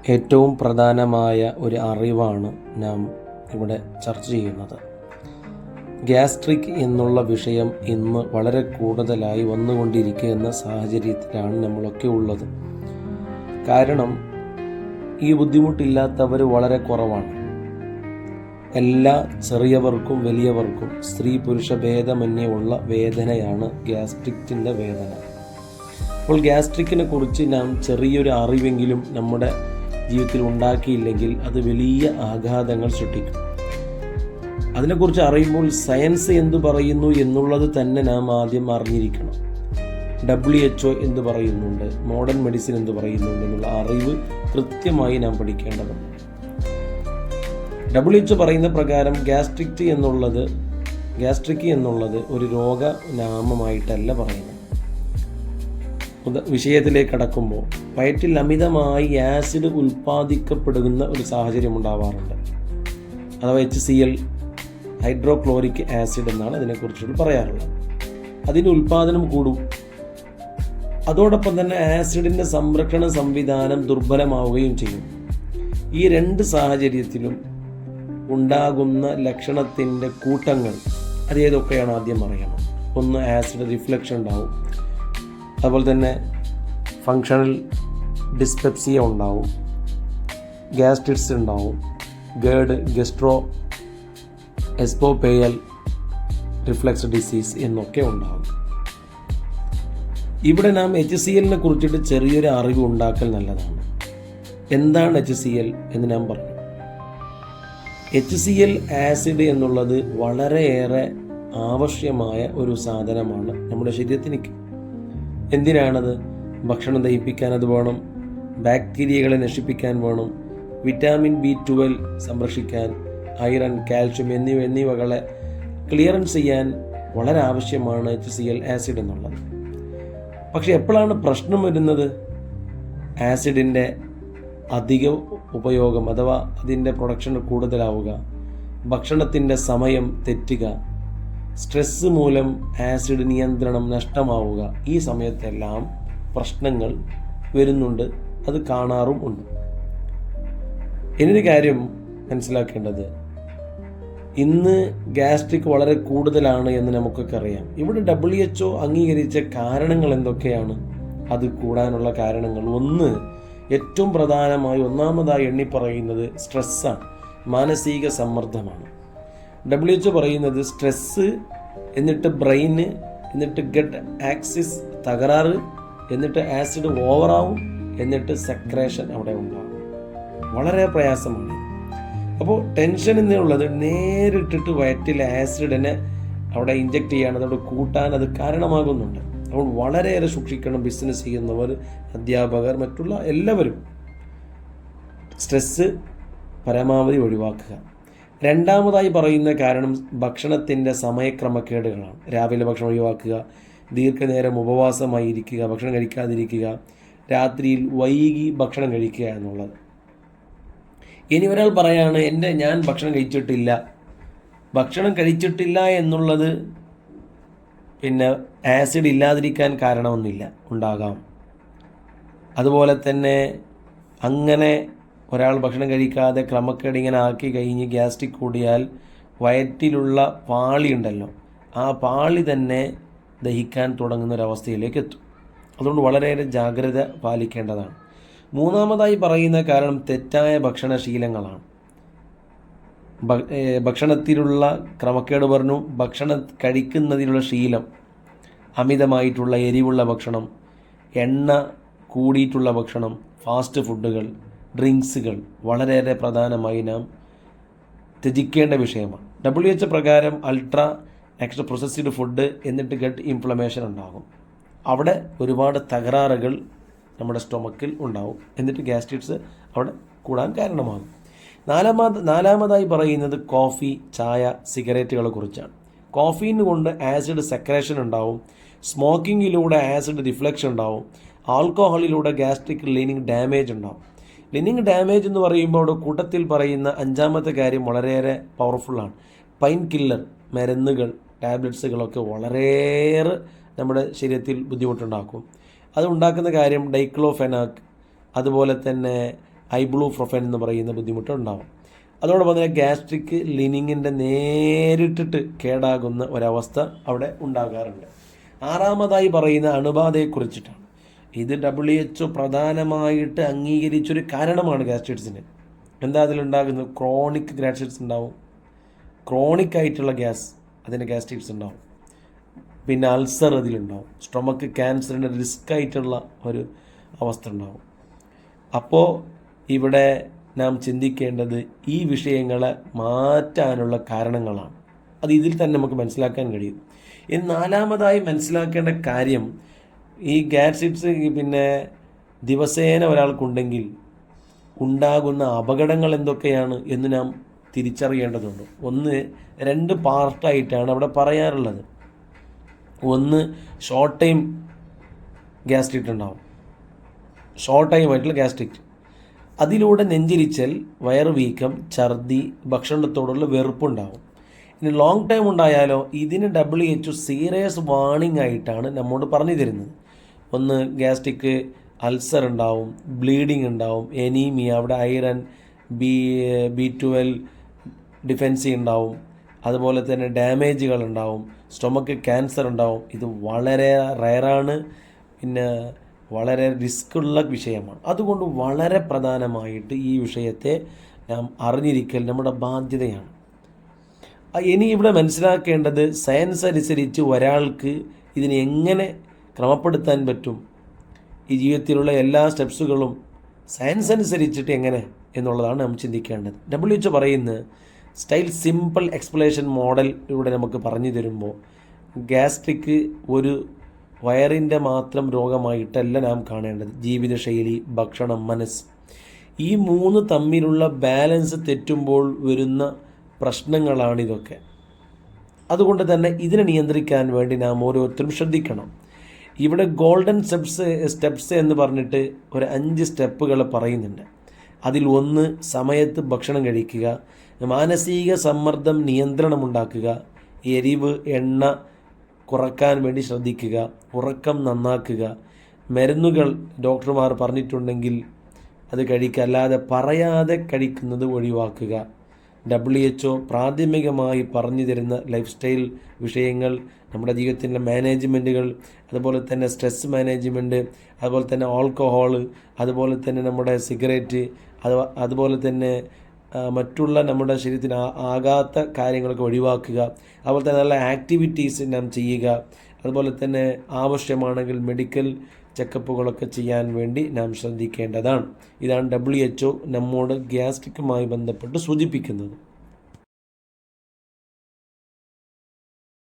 ഏറ്റവും പ്രധാനമായ ഒരു അറിവാണ് നാം ഇവിടെ ചർച്ച ചെയ്യുന്നത്. ഗ്യാസ്ട്രിക് എന്നുള്ള വിഷയം ഇന്ന് വളരെ കൂടുതലായി വന്നുകൊണ്ടിരിക്കുന്ന സാഹചര്യത്തിലാണ് നമ്മളൊക്കെ ഉള്ളത്. കാരണം ഈ ബുദ്ധിമുട്ടില്ലാത്തവർ വളരെ കുറവാണ്. എല്ലാ ചെറിയവർക്കും വലിയവർക്കും സ്ത്രീ പുരുഷ ഭേദമന്യേ ഉള്ള വേദനയാണ് ഗ്യാസ്ട്രിക്കിൻ്റെ വേദന. അപ്പോൾ ഗ്യാസ്ട്രിക്കിനെ കുറിച്ച് നാം ചെറിയൊരു അറിവെങ്കിലും നമ്മുടെ ജീവിതത്തിൽ ഉണ്ടാക്കിയില്ലെങ്കിൽ അത് വലിയ ആഘാതങ്ങൾ സൃഷ്ടിക്കും. അതിനെക്കുറിച്ച് അറിയുമ്പോൾ സയൻസ് എന്തു പറയുന്നു എന്നുള്ളത് തന്നെ നാം ആദ്യം അറിഞ്ഞിരിക്കണം. WHO എന്ത് പറയുന്നുണ്ട്, മോഡേൺ മെഡിസിൻ എന്ത് പറയുന്നുണ്ട് എന്നുള്ള അറിവ് കൃത്യമായി നാം പഠിക്കേണ്ടതുണ്ട്. WHO പറയുന്ന പ്രകാരം ഗ്യാസ്ട്രിക് എന്നുള്ളത് ഒരു രോഗനാമമായിട്ടല്ല പറയുന്നത്. വിഷയത്തിലേക്ക് കടക്കുമ്പോൾ വയറ്റിൽ അമിതമായി ആസിഡ് ഉൽപ്പാദിക്കപ്പെടുന്ന ഒരു സാഹചര്യം ഉണ്ടാവാറുണ്ട്. അഥവാ HCl, ഹൈഡ്രോക്ലോറിക് ആസിഡ് എന്നാണ് അതിനെക്കുറിച്ച് പറയാറുള്ളത്. അതിൻ്റെ ഉൽപ്പാദനം കൂടും. അതോടൊപ്പം തന്നെ ആസിഡിൻ്റെ സംരക്ഷണ സംവിധാനം ദുർബലമാവുകയും ചെയ്യും. ഈ രണ്ട് സാഹചര്യത്തിലും ഉണ്ടാകുന്ന ലക്ഷണത്തിൻ്റെ കൂട്ടങ്ങൾ അതേതൊക്കെയാണ് ആദ്യം അറിയണം. ഒന്ന്, ആസിഡ് റിഫ്ലക്ഷൻ ഉണ്ടാവും. അതുപോലെ തന്നെ ഫങ്ഷണൽ ഡിസ്പെപ്സിയ ഉണ്ടാവും, ഗ്യാസ്ട്രിറ്റ്സ് ഉണ്ടാവും, ഗേർഡ്, ഗസ്ട്രോ എസ്പോപേയൽ റിഫ്ലക്സ് ഡിസീസ് എന്നൊക്കെ ഉണ്ടാകും. ഇവിടെ നാം HCl കുറിച്ചിട്ട് ചെറിയൊരു അറിവ് ഉണ്ടാക്കൽ നല്ലതാണ്. എന്താണ് HCl എന്ന് ഞാൻ പറഞ്ഞു. HCl ആസിഡ് എന്നുള്ളത് വളരെയേറെ ആവശ്യമായ ഒരു സാധനമാണ് നമ്മുടെ ശരീരത്തിന്. എന്തിനാണത്? ഭക്ഷണം ദഹിപ്പിക്കാൻ അത് വേണം, ബാക്ടീരിയകളെ നശിപ്പിക്കാൻ വേണം, വിറ്റാമിൻ B12 സംരക്ഷിക്കാൻ, അയറൺ, കാൽഷ്യം എന്നിവകളെ ക്ലിയറൻസ് ചെയ്യാൻ വളരെ ആവശ്യമാണ് HCl ആസിഡ് എന്നുള്ളത്. പക്ഷെ എപ്പോഴാണ് പ്രശ്നം വരുന്നത്? ആസിഡിൻ്റെ അധിക ഉപയോഗം അഥവാ അതിൻ്റെ പ്രൊഡക്ഷൻ കൂടുതലാവുക, ഭക്ഷണത്തിൻ്റെ സമയം തെറ്റുക, സ്ട്രെസ് മൂലം ആസിഡ് നിയന്ത്രണം നഷ്ടമാവുക, ഈ സമയത്തെല്ലാം പ്രശ്നങ്ങൾ വരുന്നുണ്ട്. അത് കാണാറും ഉണ്ട്. ഇനിയൊരു കാര്യം മനസ്സിലാക്കേണ്ടത്, ഇന്ന് ഗ്യാസ്ട്രിക് വളരെ കൂടുതലാണ് എന്ന് നമുക്കൊക്കെ അറിയാം. ഇവിടെ WHO അംഗീകരിച്ച കാരണങ്ങൾ എന്തൊക്കെയാണ്? അത് കൂടാനുള്ള കാരണങ്ങൾ, ഏറ്റവും പ്രധാനമായി ഒന്നാമതായി എണ്ണി പറയുന്നത് സ്ട്രെസ്സാണ്, മാനസിക സമ്മർദ്ദമാണ്. WHO പറയുന്നത് സ്ട്രെസ്സ്, എന്നിട്ട് ബ്രെയിന്, എന്നിട്ട് ഗട്ട് ആക്സിസ് തകരാറ്, എന്നിട്ട് ആസിഡ് ഓവറാവും, എന്നിട്ട് സെക്രേഷൻ അവിടെ ഉണ്ടാകും. വളരെ പ്രയാസമാണ്. അപ്പോൾ ടെൻഷൻ എന്നുള്ളത് നേരിട്ടിട്ട് വയറ്റിൽ ആസിഡിനെ അവിടെ ഇഞ്ചക്ട് ചെയ്യാൻ, അതവിടെ കൂട്ടാൻ അത് കാരണമാകുന്നുണ്ട്. അപ്പോൾ വളരെയേറെ സൂക്ഷിക്കണം. ബിസിനസ് ചെയ്യുന്നവർ, അധ്യാപകർ, മറ്റുള്ള എല്ലാവരും സ്ട്രെസ്സ് പരമാവധി ഒഴിവാക്കുക. രണ്ടാമതായി പറയുന്ന കാരണം ഭക്ഷണത്തിൻ്റെ സമയക്രമക്കേടുകളാണ്. രാവിലെ ഭക്ഷണം ഒഴിവാക്കുക, ദീർഘനേരം ഉപവാസമായി ഇരിക്കുക, ഭക്ഷണം കഴിക്കാതിരിക്കുക, രാത്രിയിൽ വൈകി ഭക്ഷണം കഴിക്കുക എന്നുള്ളത്. ഇനി ഒരാൾ പറയാണ്, ഞാൻ ഭക്ഷണം കഴിച്ചിട്ടില്ല എന്നുള്ളത് പിന്നെ ആസിഡ് ഇല്ലാതിരിക്കാൻ കാരണമൊന്നുമില്ല, ഉണ്ടാകാം. അതുപോലെ തന്നെ അങ്ങനെ ഒരാൾ ഭക്ഷണം കഴിക്കാതെ ക്രമക്കേട് ഇങ്ങനെ ആക്കി കഴിഞ്ഞ് ഗ്യാസ്ട്രിക് കൂടിയാൽ വയറ്റിലുള്ള പാളി ഉണ്ടല്ലോ, ആ പാളി തന്നെ ദഹിക്കാൻ തുടങ്ങുന്ന ഒരവസ്ഥയിലേക്ക് എത്തും. അതുകൊണ്ട് വളരെയേറെ ജാഗ്രത പാലിക്കേണ്ടതാണ്. മൂന്നാമതായി പറയുന്ന കാരണം തെറ്റായ ഭക്ഷണശീലങ്ങളാണ്. ഭക്ഷണത്തിലുള്ള ക്രമക്കേട് പറഞ്ഞു. ഭക്ഷണം കഴിക്കുന്നതിലുള്ള ശീലം, അമിതമായിട്ടുള്ള എരിവുള്ള ഭക്ഷണം, എണ്ണ കൂടിയിട്ടുള്ള ഭക്ഷണം, ഫാസ്റ്റ് ഫുഡുകൾ, ഡ്രിങ്ക്സുകൾ വളരെയേറെ പ്രധാനമായി നാം ത്യജിക്കേണ്ട വിഷയമാണ്. WHO പ്രകാരം അൾട്രാ എക്സ്ട്രാ പ്രോസസ്ഡ് ഫുഡ്, എന്നിട്ട് ഗട്ട് ഇൻഫ്ലമേഷൻ ഉണ്ടാകും. അവിടെ ഒരുപാട് തകരാറുകൾ നമ്മുടെ സ്റ്റൊമക്കിൽ ഉണ്ടാവും, എന്നിട്ട് ഗ്യാസ്ട്രിറ്റ്സ് അവിടെ കൂടാൻ കാരണമാകും. നാലാമതായി പറയുന്നത് കോഫി, ചായ, സിഗരറ്റുകളെ കുറിച്ചാണ്. കോഫീന് കൊണ്ട് ആസിഡ് സെക്രേഷൻ ഉണ്ടാവും, സ്മോക്കിങ്ങിലൂടെ ആസിഡ് റിഫ്ലക്ഷൻ ഉണ്ടാവും, ആൽക്കഹോളിലൂടെ ഗ്യാസ്ട്രിക് ലൈനിങ് ഡാമേജ് ഉണ്ടാവും. ലൈനിങ് ഡാമേജ് എന്ന് പറയുമ്പോൾ അവിടെ കൂട്ടത്തിൽ പറയുന്ന അഞ്ചാമത്തെ കാര്യം വളരെയേറെ പവർഫുള്ളാണ്. പൈൻ കില്ലർ മരുന്നുകൾ, ടാബ്ലറ്റ്സുകളൊക്കെ വളരെയേറെ നമ്മുടെ ശരീരത്തിൽ ബുദ്ധിമുട്ടുണ്ടാക്കും. അത് ഉണ്ടാക്കുന്ന കാര്യം ഡൈക്ലോഫെനാക്, അതുപോലെ തന്നെ ഐബ്ലൂപ്രൊഫൻ എന്ന് പറയുന്ന ബുദ്ധിമുട്ടുണ്ടാവും. അതോടൊപ്പം തന്നെ ഗ്യാസ്ട്രിക് ലിനിങ്ങിൻ്റെ നേരിട്ടിട്ട് കേടാകുന്ന ഒരവസ്ഥ അവിടെ ഉണ്ടാകാറുണ്ട്. ആറാമതായി പറയുന്ന അണുബാധയെക്കുറിച്ചിട്ടാണ്. ഇത് WHO പ്രധാനമായിട്ട് അംഗീകരിച്ചൊരു കാരണമാണ് ഗ്യാസ്ട്രൈറ്റിസിന്. എന്താ അതിലുണ്ടാകുന്നത്? ക്രോണിക് ഗ്യാസ്ട്രൈറ്റിസ് ഉണ്ടാവും, ക്രോണിക് ആയിട്ടുള്ള അതിന് ഗ്യാസ്ട്രൈറ്റിസ് ഉണ്ടാവും, പിന്നെ അൾസർ അതിലുണ്ടാവും, സ്റ്റൊമക്ക് ക്യാൻസറിൻ്റെ റിസ്ക് ആയിട്ടുള്ള ഒരു അവസ്ഥ ഉണ്ടാവും. അപ്പോൾ ഇവിടെ നാം ചിന്തിക്കേണ്ടത് ഈ വിഷയങ്ങളെ മാറ്റാനുള്ള കാരണങ്ങളാണ്. അത് ഇതിൽ തന്നെ നമുക്ക് മനസ്സിലാക്കാൻ കഴിയും. ഇനി നാലാമതായി മനസ്സിലാക്കേണ്ട കാര്യം, ഈ ഗ്യാസ്ട്രൈറ്റിസ് പിന്നെ ദിവസേന ഒരാൾക്കുണ്ടെങ്കിൽ ഉണ്ടാകുന്ന അപകടങ്ങൾ എന്തൊക്കെയാണ് എന്ന് നാം തിരിച്ചറിയേണ്ടതുണ്ട്. രണ്ട് പാർട്ടായിട്ടാണ് അവിടെ പറയാറുള്ളത്. ഒന്ന്, ഷോർട്ട് ടൈം ഗ്യാസ്ട്രിറ്റ് ഉണ്ടാവും, ഷോർട്ട് ടൈം ആയിട്ടുള്ള ഗ്യാസ്ട്രിറ്റ്. അതിലൂടെ നെഞ്ചിരിച്ചൽ, വയറ് വീക്കം, ഛർദി, ഭക്ഷണത്തോടുള്ള വെറുപ്പുണ്ടാവും. ഇനി ലോങ് ടൈം ഉണ്ടായാലോ, ഇതിന് WHO സീരിയസ് വാർണിംഗ് ആയിട്ടാണ് നമ്മോട് പറഞ്ഞു തരുന്നത്. ഒന്ന്, ഗ്യാസ്ട്രിക് അൾസർ ഉണ്ടാവും, ബ്ലീഡിങ് ഉണ്ടാവും, എനീമിയ, അവിടെ അയറൻ, B12 ഡിഫെൻസി ഉണ്ടാവും, അതുപോലെ തന്നെ ഡാമേജുകൾ ഉണ്ടാവും, സ്റ്റൊമക്ക് ക്യാൻസർ ഉണ്ടാവും. ഇത് വളരെ റയറാണ്, പിന്നെ വളരെ റിസ്ക്കുള്ള വിഷയമാണ്. അതുകൊണ്ട് വളരെ പ്രധാനമായിട്ട് ഈ വിഷയത്തെ നാം അറിഞ്ഞിരിക്കൽ നമ്മുടെ ബാധ്യതയാണ്. ഇനി ഇവിടെ മനസ്സിലാക്കേണ്ടത്, സയൻസ് അനുസരിച്ച് ഒരാൾക്ക് ഇതിനെ എങ്ങനെ ക്രമപ്പെടുത്താൻ പറ്റും, ഈ ജീവിതത്തിലുള്ള എല്ലാ സ്റ്റെപ്സുകളും സയൻസ് അനുസരിച്ചിട്ട് എങ്ങനെ എന്നുള്ളതാണ് നാം ചിന്തിക്കേണ്ടത്. WHO പറയുന്ന സ്റ്റൈൽ സിമ്പിൾ എക്സ്പ്ലനേഷൻ മോഡലിലൂടെ നമുക്ക് പറഞ്ഞു തരുമ്പോൾ, ഗ്യാസ്ട്രിക് ഒരു വയറിൻ്റെ മാത്രം രോഗമായിട്ടല്ല നാം കാണേണ്ടത്. ജീവിതശൈലി, ഭക്ഷണം, മനസ്സ്, ഈ മൂന്ന് തമ്മിലുള്ള ബാലൻസ് തെറ്റുമ്പോൾ വരുന്ന പ്രശ്നങ്ങളാണിതൊക്കെ. അതുകൊണ്ട് തന്നെ ഇതിനെ നിയന്ത്രിക്കാൻ വേണ്ടി നാം ഓരോരുത്തരും ശ്രദ്ധിക്കണം. ഇവിടെ ഗോൾഡൻ സ്റ്റെപ്സ് എന്ന് പറഞ്ഞിട്ട് ഒരു 5 സ്റ്റെപ്പുകൾ പറയുന്നുണ്ട്. അതിൽ ഒന്ന്, സമയത്ത് ഭക്ഷണം കഴിക്കുക, മാനസിക സമ്മർദ്ദം നിയന്ത്രണമുണ്ടാക്കുക, എരിവ്, എണ്ണ കുറക്കാൻ വേണ്ടി ശ്രദ്ധിക്കുക, ഉറക്കം നന്നാക്കുക, മരുന്നുകൾ ഡോക്ടർമാർ പറഞ്ഞിട്ടുണ്ടെങ്കിൽ അത് കഴിക്കുക, അല്ലാതെ പറയാതെ കഴിക്കുന്നത് ഒഴിവാക്കുക. WHO പ്രാഥമികമായി പറഞ്ഞു തരുന്ന ലൈഫ് സ്റ്റൈൽ വിഷയങ്ങൾ, നമ്മുടെ ജീവിതത്തിൻ്റെ മാനേജ്മെൻറ്റുകൾ, അതുപോലെ തന്നെ സ്ട്രെസ് മാനേജ്മെൻറ്റ്, അതുപോലെ തന്നെ ആൽക്കഹോൾ, അതുപോലെ തന്നെ നമ്മുടെ സിഗരറ്റ്, അതുപോലെ തന്നെ മറ്റുള്ള നമ്മുടെ ശരീരത്തിന് ആകാത്ത കാര്യങ്ങളൊക്കെ ഒഴിവാക്കുക. അതുപോലെ തന്നെ നല്ല ആക്ടിവിറ്റീസ് നാം ചെയ്യുക. അതുപോലെ തന്നെ ആവശ്യമാണെങ്കിൽ മെഡിക്കൽ ചെക്കപ്പുകളൊക്കെ ചെയ്യാൻ വേണ്ടി നാം ശ്രദ്ധിക്കേണ്ടതാണ്. ഇതാണ് WHO നമ്മോട് ഗ്യാസ്ട്രിക്കുമായി ബന്ധപ്പെട്ട് സൂചിപ്പിക്കുന്നത്.